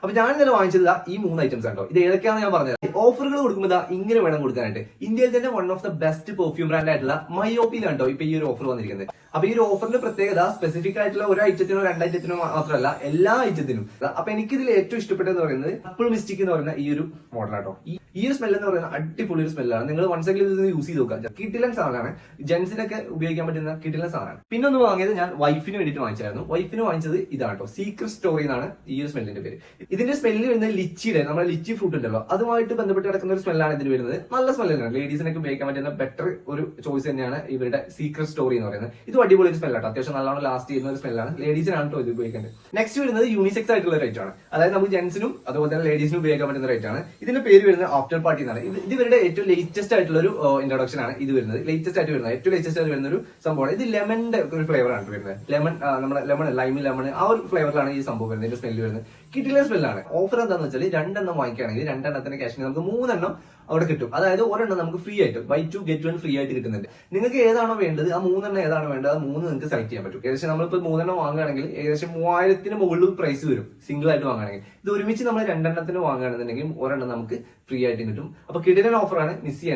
അപ്പൊ ഞാൻ ഇന്നലെ വാങ്ങിച്ചത് ഈ 3 ഐറ്റംസ് ആണോ. ഇത് ഏതൊക്കെയാണെന്ന് ഞാൻ പറഞ്ഞത്. ഓഫറുകൾ കൊടുക്കുമ്പോൾ ഇങ്ങനെ വേണം കൊടുക്കാനായിട്ട്. ഇന്ത്യയിൽ തന്നെ one of the best perfume brand ആയിട്ടുള്ള മയോപ്പിയിലാണ്ടോ ഇപ്പൊ ഈ ഒരു ഓഫർ വന്നിരിക്കുന്നത്. അപ്പൊ ഈ ഒരു ഓഫറിന്റെ പ്രത്യേകത സ്പെസിഫിക് ആയിട്ടുള്ള ഒരു ഐറ്റത്തിനോ 2 ഐറ്റത്തിനോ മാത്രമല്ല, എല്ലാ ഐറ്റത്തിനും. അപ്പൊ എനിക്ക് ഇതിൽ ഏറ്റവും ഇഷ്ടപ്പെട്ടതെന്ന് പറയുന്നത് കപ്പിൾ മിസ്റ്റിക് എന്ന് പറയുന്ന ഈ ഒരു മോഡലാട്ടോ. ഈ ഒരു സ്മെൽ എന്ന് പറയുന്നത് അടിപൊളി ഒരു സ്മെല്ലാണ്. നിങ്ങൾ വൺസെങ്കിലും ഇത് യൂസ് ചെയ്ത് നോക്കുക. കിട്ടിലൻ സാധനമാണ്, ജെൻസിനൊക്കെ ഉപയോഗിക്കാൻ പറ്റുന്ന കിട്ടിലൻ സാധനമാണ്. പിന്നെ ഒന്ന് വാങ്ങിയത് ഞാൻ വൈഫിന് വേണ്ടിയിട്ട് വാങ്ങിച്ചായിരുന്നു. വൈഫിന് വാങ്ങിച്ചത് ഇതാട്ടോ, സീക്രട്ട് സ്റ്റോറി എന്നാണ് ഈ ഒരു സ്മെല്ലിന്റെ പേര്. ഇതിന്റെ സ്മെല്ല് വരുന്നത് ലിച്ചിയുടെ, നമ്മുടെ ലിച്ചി ഫ്രൂട്ട് ഉണ്ടല്ലോ, അതുമായിട്ട് ബന്ധപ്പെട്ട് കിടക്കുന്ന ഒരു സ്മെല്ലാണ് ഇതിന് വരുന്നത്. നല്ല സ്മെല്ല് തന്നെയാണ്, ലേഡീസിനൊക്കെ ഉപയോഗിക്കാൻ പറ്റുന്ന ബെറ്റർ ഒരു ചോയ്സ് തന്നെയാണ് ഇവരുടെ സീക്രട്ട് സ്റ്റോറി എന്ന് പറയുന്നത്. ഇത് അടിപൊളി ഒരു സ്മെല്ലാട്ടോ, അത്യാവശ്യം നല്ലോണം ലാസ്റ്റ് ചെയ്യുന്ന ഒരു സ്മെല്ലാണ്. ലേഡീസിനാണ് കേട്ടോ ഇത് ഉപയോഗിക്കേണ്ടത്. നെക്സ്റ്റ് വരുന്നത് യൂണിസെക്സ് ആയിട്ടുള്ള റേറ്റ് ആണ്, അതായത് നമുക്ക് ജെൻസിനും അതുപോലെ തന്നെ ലേഡീസിനും ഉപയോഗിക്കാൻ പറ്റുന്ന റേറ്റ് ആണ്. ഇതിന്റെ പേര് വരുന്നത് ആഫ്റ്റർ പാർട്ടി എന്നാണ്. ഇത് ഇവരുടെ ഏറ്റവും ലേറ്റസ്റ്റ് ആയിട്ടുള്ള ഒരു ഇൻട്രൊഡക്ഷൻ ആണ് ഇത് വരുന്നത്. ലേറ്റസ്റ്റ് ആയിട്ട് വരുന്നത്, ഏറ്റവും ലേറ്റസ്റ്റ് ആയിട്ട് വരുന്ന ഒരു സംഭവമാണ്. ഇത് ലെമണിന്റെ ഒരു ഫ്ലേവർ ആണ് വരുന്നത്. ലെമൺ, നമ്മുടെ ലെമൺ, ലൈം ലെമൺ, ആ ഒരു ഫ്ലേവറിലാണ് ഈ സംഭവം വരുന്നത്. ഇതിന്റെ സ്മെല്ല് വരുന്നത് കിട്ടില്ല സ്മെല്ലാണ്. ഓഫർ എന്താണെന്ന് വെച്ചാൽ 2 എണ്ണം വാങ്ങിക്കുകയാണെങ്കിൽ 2 എണ്ണത്തിന്റെ ക്യാഷിന് നമുക്ക് 3 എണ്ണം അവിടെ കിട്ടും. അതായത് ഒരെണ്ണം നമുക്ക് ഫ്രീ ആയിട്ട്, ബൈ 2 get 1 ഫ്രീ ആയിട്ട് കിട്ടുന്നുണ്ട്. നിങ്ങൾക്ക് ഏതാണോ വേണ്ടത്, ആ 3 എണ്ണം ഏതാണോ വേണ്ടത്, ആ 3 നിങ്ങൾക്ക് സെലക്ട് ചെയ്യാൻ പറ്റും. ഏകദേശം നമ്മളിപ്പോൾ 3 എണ്ണം വാങ്ങുകയാണെങ്കിൽ ഏകദേശം 3000-ന് മുകളിൽ പ്രൈസ് വരും സിംഗിൾ ആയിട്ട് വാങ്ങുകയാണെങ്കിൽ. ഇത് ഒരുമിച്ച് നമ്മൾ 2 എണ്ണത്തിന് വാങ്ങുകയാണെന്നുണ്ടെങ്കിൽ ഒരെണ്ണം നമുക്ക് ഫ്രീ ആയിട്ട് കിട്ടും. അപ്പൊ കിടിലൻ ഓഫറാണ്, മിസ് ചെയ്യാൻ